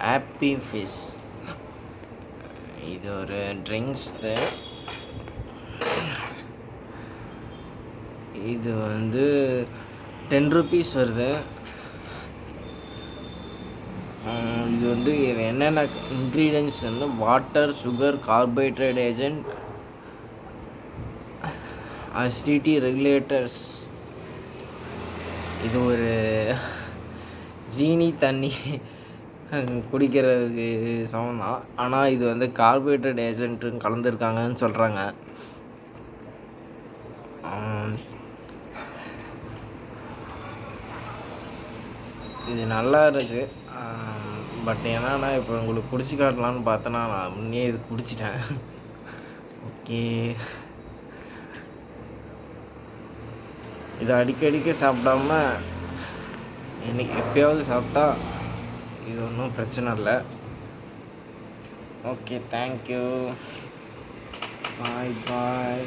Happy ஃபிஸ். இது ஒரு drinks. இது வந்து 10 rupees வருது. இது வந்து என்னென்ன இன்க்ரீடியன்ட்ஸ் வந்து water, sugar, carbohydrate agent, acidity regulators. இது ஒரு ஜீனி தண்ணி குடிக்கிறதுக்கு சமம் தான். ஆனால் இது வந்து கார்போஹைட்ரேட் ஏஜென்ட்டும் கலந்துருக்காங்கன்னு சொல்கிறாங்க. இது நல்லா இருக்குது. பட் என்னன்னா இப்போ உங்களுக்கு குடிச்சு காட்டலான்னு பார்த்தேன்னா நான் முன்னே இது குடிச்சிட்டேன். ஓகே, இது அடிக்கடிக்க சாப்பிடாம இன்றைக்கி எப்பயாவது சாப்பிட்டா இது ஒன்றும் பிரச்சனை இல்லை. ஓகே, தேங்க்யூ, பாய் பாய்.